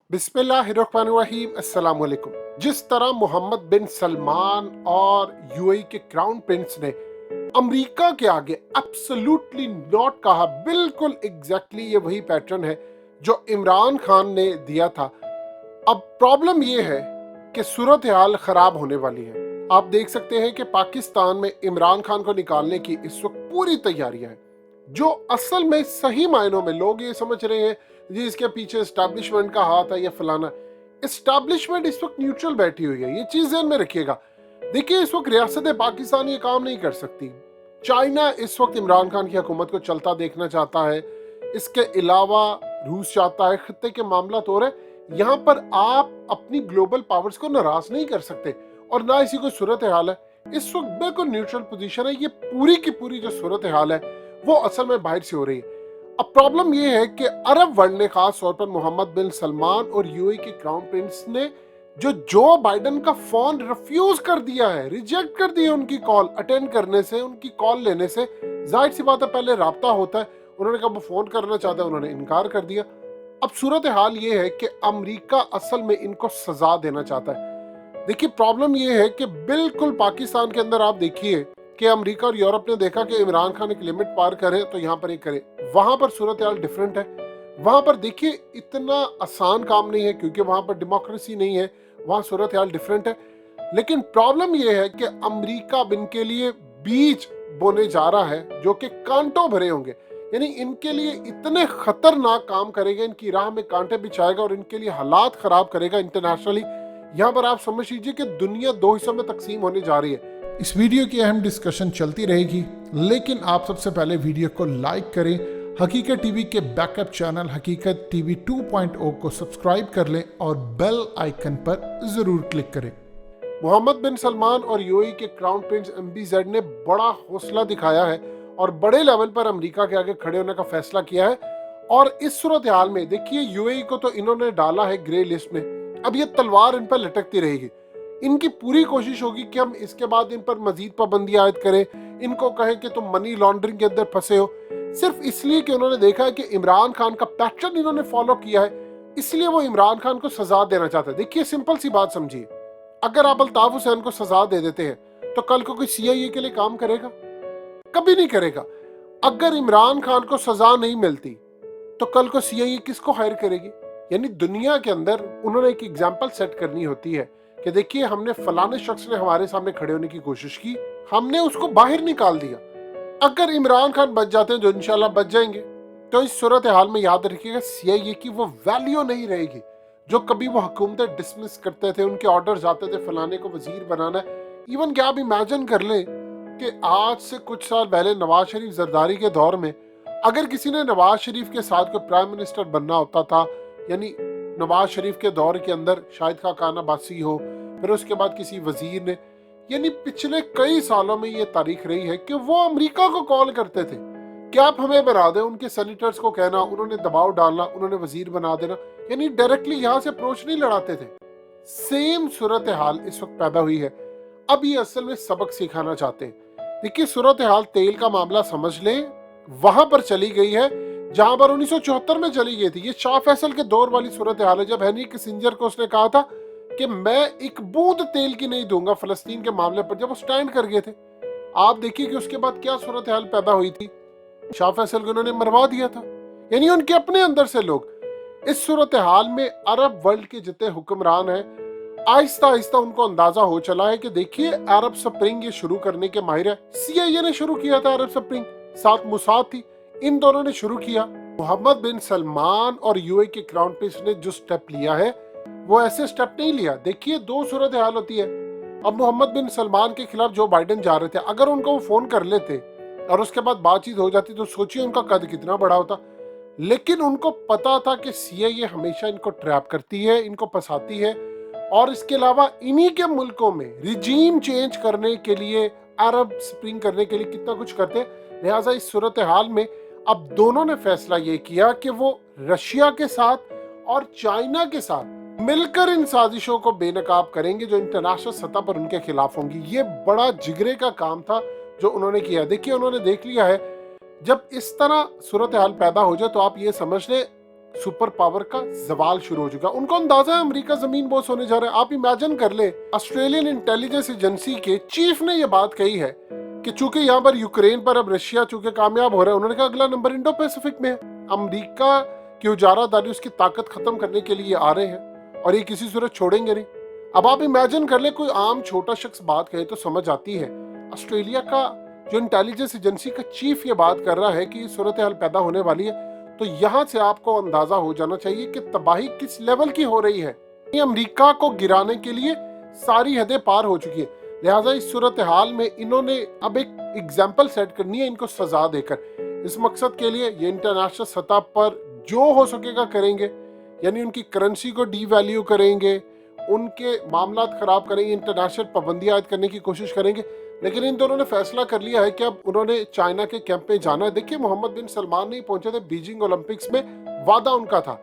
बिस्मिल्लाहिर्रहमानिर्रहीम अस्सलाम वालेकुम। जिस तरह मोहम्मद बिन सलमान और यूएई के क्राउन प्रिंस ने अमेरिका के आगे एब्सोल्युटली नॉट कहा, बिल्कुल एग्जैक्टली ये वही पैटर्न है जो इमरान खान ने दिया था। अब प्रॉब्लम ये है कि सूरत हाल खराब होने वाली है। आप देख सकते हैं कि पाकिस्तान में इमरान खान को निकालने की इस वक्त पूरी तैयारियां हैं, जो असल में सही मायनों में लोग ये समझ रहे हैं जी इसके पीछे एस्टैब्लिशमेंट का हाथ है या फलाना। एस्टैब्लिशमेंट इस वक्त न्यूट्रल बैठी हुई है, ये चीज ध्यान में रखिएगा। देखिए, इस वक्त रियासत पाकिस्तान ये काम नहीं कर सकती। चाइना इस वक्त इमरान खान की हुकूमत को चलता देखना चाहता है, इसके अलावा रूस चाहता है। खत्ते के मामला तो है, यहाँ पर आप अपनी ग्लोबल पावर्स को नाराज नहीं कर सकते और ना इसी को सूरत हाल है। इस वक्त बिल्कुल न्यूट्रल पोजीशन है। ये पूरी की पूरी जो सूरत हाल है वो असल में बाहर से हो रही है। अब प्रॉब्लम ये है कि अरब वर्ल्ड ने, खास तौर पर मोहम्मद बिन सलमान और यूएई के क्राउन प्रिंस ने जो बाइडन का फोन रिफ्यूज कर दिया है, रिजेक्ट कर दिया उनकी कॉल अटेंड करने से, उनकी कॉल लेने से। जाहिर सी बात है, पहले राब्ता होता है। उन्होंने कहा वो फोन करना चाहता है, उन्होंने इनकार कर दिया। अब सूरत हाल ये है कि अमेरिका असल में इनको सजा देना चाहता है। देखिए, प्रॉब्लम ये है कि बिल्कुल पाकिस्तान के अंदर आप देखिए कि अमेरिका और यूरोप ने देखा कि इमरान खान एक लिमिट पार करे तो यहाँ पर एक करे। वहां पर सूरत हाल डिफरेंट है। वहां पर देखिए, इतना आसान काम नहीं है क्योंकि वहां पर डेमोक्रेसी नहीं है। वहां सूरत हाल डिफरेंट है। लेकिन प्रॉब्लम यह है कि अमेरिका इनके लिए बीज बोने जा रहा है जो कि कांटों भरे होंगे। यानी इनके लिए इतने खतरनाक काम करेगा, इनकी राह में कांटे बिछाएगा और इनके लिए हालात खराब करेगा इंटरनेशनली। यहाँ पर आप समझ लीजिए कि दुनिया दो हिस्सों में तकसीम होने जा रही है। इस वीडियो की अहम डिस्कशन चलती रहेगी, लेकिन आप सबसे पहले वीडियो को लाइक करें, हकीकत टीवी के बैकअप चैनल हकीकत टीवी 2.0 को सब्सक्राइब कर लें और बेल आइकन पर जरूर क्लिक करें। मोहम्मद बिन सलमान और यूएई के क्राउन प्रिंस MBZ ने बड़ा हौसला दिखाया है और बड़े लेवल पर अमेरिका के आगे खड़े होने का फैसला किया है। और इस सूरत हाल में देखिए, यूएई को तो इन्होंने डाला है ग्रे लिस्ट में। अब ये तलवार इन पर लटकती रहेगी। इनकी पूरी कोशिश होगी कि हम इसके बाद इन पर मजीद पाबंदी आयद करें, इनको कहें कि तुम मनी लॉन्ड्रिंग के अंदर फंसे हो, सिर्फ इसलिए कि उन्होंने देखा है कि इमरान खान का पैटर्न इन्होंने फॉलो किया है, इसलिए वो इमरान खान को सजा देना चाहते हैं। देखिए, सिंपल सी बात समझिए, अगर आप अल्ताफ हुसैन को सजा दे देते हैं तो कल को कोई CIA के लिए काम करेगा? कभी नहीं करेगा। अगर इमरान खान को सजा नहीं मिलती तो कल को CIA किसको हायर करेगी? यानी दुनिया के अंदर उन्होंने एक एग्जाम्पल सेट करनी होती है कि देखिए, हमने फलाने शख्स ने हमारे सामने खड़े होने की कोशिश की, हमने उसको बाहर निकाल दिया। अगर इमरान खान बच जाते हैं, जो इंशाल्लाह बच जाएंगे, तो इस सूरत हाल में याद रखिएगा CIA की वो वैल्यू नहीं रहेगी जो कभी वो हुकूमतें डिसमिस करते थे। उनके ऑर्डर्स आते थे फलाने को वजीर बनाना है। इवन क्या आप इमेजिन कर लें कि आज से कुछ साल पहले नवाज शरीफ जरदारी के दौर में अगर किसी ने नवाज शरीफ के साथ कोई प्राइम मिनिस्टर बनना होता था, यानी नवाज शरीफ के दौर के अंदर शाहिद खान अब्बासी हो, फिर उसके बाद किसी वजीर ने, यानी पिछले कई सालों में ये तारीख रही है कि वो अमेरिका को कॉल करते थे कि आप हमें बना दें। उनके सेनेटर्स को कहना, उन्होंने दबाव डालना, उन्होंने वजीर बना देना, यानी डायरेक्टली यहाँ से अप्रोच नहीं लड़ाते थे। सेम सूरत हाल इस वक्त पैदा हुई है। अब ये असल में सबक सिखाना चाहते हैं। देखिए, सूरत हाल तेल का मामला समझ लें, वहां पर चली गई है जहां पर 1974 में चली गई थी। ये शाह फैसल के दौर वाली सूरत हाल है, जब हेनरी किसिंजर को उसने कहा था कि मैं एक बूंद तेल की नहीं दूंगा फलस्तीन के मामले पर, जब वो स्टैंड कर गए थे। आप देखिए कि उसके बाद क्या सूरत हाल पैदा हुई थी। शाह फैसल को उन्होंने मरवा दिया था, यानी उनके अपने अंदर से लोग। इस सूरत हाल में अरब वर्ल्ड के जितने हुक्मरान हैं, आहिस्ता आहिस्ता उनको अंदाजा हो चला है कि देखिए, अरब स्प्रिंग ये शुरू करने के माहिर है। CIA ने शुरू किया था अरब स्प्रिंग, साथ मुसाद थी, इन दोनों ने शुरू किया। मोहम्मद बिन सलमान और यूएई के क्राउन प्रिंस ने जो स्टेप लिया है वो ऐसे स्टेप नहीं लिया। देखिए, दो सूरत हाल होती है। अब मोहम्मद बिन सलमान के खिलाफ जो बाइडन जा रहे थे, अगर उनको वो फोन कर लेते और उसके बाद बातचीत हो जाती तो सोचिए उनका कद कितना बड़ा होता। लेकिन उनको पता था कि CIA हमेशा इनको ट्रैप करती है, इनको फंसाती है, और इसके अलावा इन्हीं के मुल्कों में रिजीम चेंज करने के लिए, अरब स्प्रिंग करने के लिए कितना कुछ करते हैं। लिहाजा इस सूरत हाल में अब दोनों ने फैसला ये किया कि वो रशिया के साथ और चाइना के साथ मिलकर इन साजिशों को बेनकाब करेंगे जो इंटरनेशनल सतह पर उनके खिलाफ होंगी। ये बड़ा जिगरे का काम था जो उन्होंने किया। देखिए, उन्होंने देख लिया है जब इस तरह सूरत हाल पैदा हो जाए तो आप ये समझ लें सुपर पावर का जवाल शुरू हो चुका। उनको अंदाजा है अमेरिका जमीन बोस होने जा रहा है। आप इमेजिन कर ले, ऑस्ट्रेलियन इंटेलिजेंस एजेंसी के चीफ ने यह बात कही है कि चूंकि यहाँ पर यूक्रेन पर अब रशिया चूंकि कामयाब हो रहा है, उन्होंने कहा अगला नंबर इंडो पैसिफिक में है। अमेरिका की उजारादारी, उसकी ताकत खत्म करने के लिए आ रहे हैं और ये किसी सूरत छोड़ेंगे नहीं। अब आप इमेजिन कर ले, कोई आम छोटा शख्स बात कहे तो समझ आती है। ऑस्ट्रेलिया का जो इंटेलिजेंस एजेंसी का चीफ ये बात कर रहा है कि सूरत हाल पैदा होने वाली है, तो यहाँ से आपको अंदाजा हो जाना चाहिए कि तबाही किस लेवल की हो रही है। ये अमेरिका को गिराने के लिए सारी हदें पार हो चुकी है। लिहाजा इस सूरत हाल में इन्होंने अब एक एग्जाम्पल सेट करनी है, इनको सजा देकर। इस मकसद के लिए ये इंटरनेशनल सतह पर जो हो सकेगा करेंगे, यानी उनकी करेंसी को डीवैल्यू करेंगे, उनके मामला खराब करेंगे, इंटरनेशनल पाबंदियां आयद करने की कोशिश करेंगे। लेकिन इन दोनों ने फैसला कर लिया है कि अब उन्होंने चाइना के कैंप में जाना है। देखिए, मोहम्मद बिन सलमान नहीं पहुंचे थे बीजिंग ओलंपिक्स में, वादा उनका था।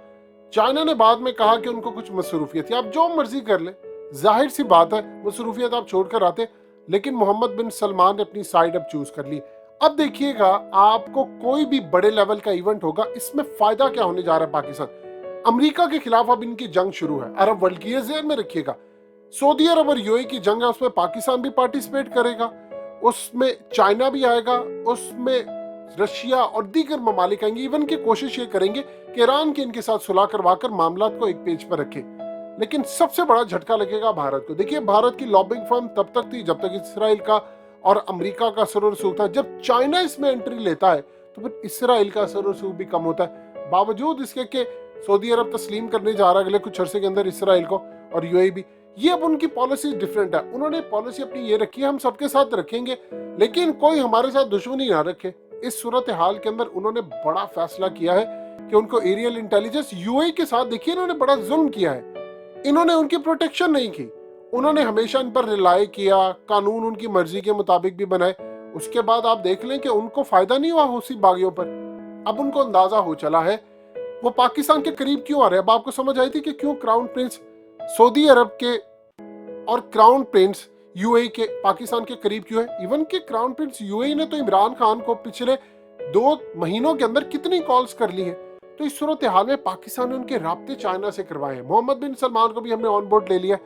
चाइना ने बाद में कहा कि उनको कुछ मसरूफियत थी। आप जो मर्जी कर ले, जाहिर सी बात है मसरूफियत आप छोड़कर आते, लेकिन मोहम्मद बिन सलमान ने अपनी साइड अब चूज कर ली। अब देखिएगा, आपको कोई भी बड़े लेवल का इवेंट होगा, इसमें फायदा क्या होने जा रहा है पाकिस्तान अमेरिका के खिलाफ। अब इनकी जंग शुरू है अरब वर्ल्ड की, ये ज़हन में रखिएगा। सऊदी अरब और यूएई की जंग है, उसमें पाकिस्तान भी पार्टिसिपेट करेगा, उसमें चाइना भी आएगा, उसमें रशिया और दीगर ममालिक आएंगे। इवन की कोशिश ये करेंगे कि ईरान के इनके साथ सुलह करवाकर मामला को एक पेज पर रखें। लेकिन सबसे बड़ा झटका लगेगा भारत को। देखिए, भारत की लॉबिंग फर्म तब तक थी जब तक इसराइल का और अमेरिका का असर और रसूख था। जब चाइना इसमें एंट्री लेता है तो फिर इसराइल का असर और रसूख भी कम होता है। बावजूद इसके कि सऊदी अरब तस्लीम करने जा रहा है अगले कुछ अरसे के अंदर इसराइल को, और यूएई भी। ये अब उनकी पॉलिसी डिफरेंट है। उन्होंने पॉलिसी अपनी ये रखी है, हम सबके साथ रखेंगे लेकिन कोई हमारे साथ दुश्मनी ना रखे। इस सूरत हाल के अंदर उन्होंने बड़ा फैसला किया है कि उनको एरियल इंटेलिजेंस यूएई के साथ, देखिए इन्होंने बड़ा जुल्म किया है। इन्होंने उनकी प्रोटेक्शन नहीं की, उन्होंने हमेशा इन पर रिलाई किया, कानून उनकी मर्जी के मुताबिक भी बनाए। उसके बाद आप देख लें कि उनको फायदा नहीं हुआ हौसी बागियों पर। अब उनको अंदाजा हो चला है वो पाकिस्तान के करीब क्यों आ रहे हैं। अब आपको समझ आई थी कि क्यों क्राउन प्रिंस सऊदी अरब के और क्राउन प्रिंस यूएई के पाकिस्तान के करीब क्यों है। इवन के क्राउन प्रिंस यूएई ने तो इमरान खान को पिछले 2 महीनों के अंदर कितनी कॉल्स कर ली है। तो इस सूरत हाल में पाकिस्तान ने उनके राब्ते चाइना से करवाए हैं। मोहम्मद बिन सलमान को भी हमने ऑन बोर्ड ले लिया।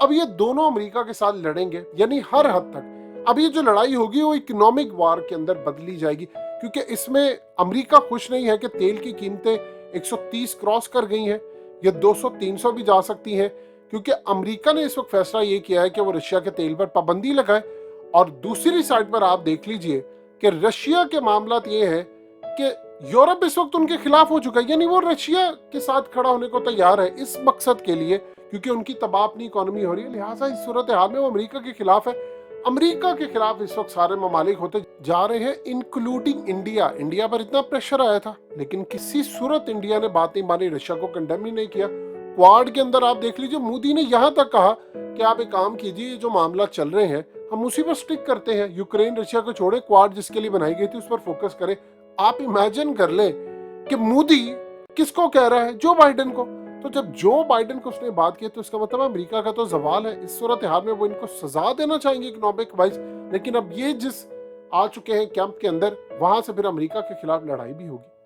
अब ये दोनों अमेरिका के साथ लड़ेंगे, यानी हर हद तक। अब ये जो लड़ाई होगी वो इकोनॉमिक वार के अंदर बदली जाएगी, क्योंकि इसमें अमेरिका खुश नहीं है कि तेल की कीमतें 130 क्रॉस कर गई हैं, ये 200-300 भी जा सकती हैं, क्योंकि अमेरिका ने इस वक्त फैसला ये किया है कि वो रशिया के तेल पर पाबंदी लगाए। और दूसरी साइड पर आप देख लीजिए कि रशिया के मामला ये है कि यूरोप इस वक्त उनके खिलाफ हो चुका है, यानी वो रशिया के साथ खड़ा होने को तैयार है इस मकसद के लिए, क्योंकि उनकी तबाह अपनी इकोनॉमी हो रही है। लिहाजा इस सूरत हाल में वो अमेरिका के खिलाफ है। अमेरिका के खिलाफ इस वक्त सारे ममालिक होते जा रहे हैं, इंक्लूडिंग इंडिया। इंडिया पर इतना प्रेशर आया था लेकिन किसी सूरत इंडिया ने बात नहीं मानी, रशिया को कंडेम ही नहीं किया। क्वाड के अंदर आप देख लीजिए, मोदी ने यहाँ तक कहा कि आप एक काम कीजिए, जो मामला चल रहे हैं हम उसी पर स्टिक करते हैं, यूक्रेन रशिया को छोड़े, क्वाड जिसके लिए बनाई गई थी उस पर फोकस करें। आप इमेजिन कर ले कि मोदी किसको कह रहा है, जो बाइडेन को। तो जब जो बाइडेन को उसने बात की तो इसका मतलब अमेरिका का तो जवाल है। इस सूरत हाल में वो इनको सजा देना चाहेंगे इकोनॉमिक वाइज, लेकिन अब ये जिस आ चुके हैं कैंप के अंदर, वहां से फिर अमेरिका के खिलाफ लड़ाई भी होगी।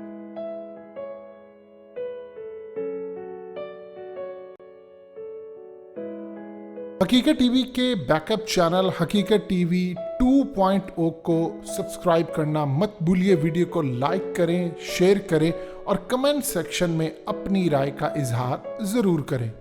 हकीकत टीवी के बैकअप चैनल हकीकत टीवी 2.0 को सब्सक्राइब करना मत भूलिए। वीडियो को लाइक करें, शेयर करें और कमेंट सेक्शन में अपनी राय का इजहार जरूर करें।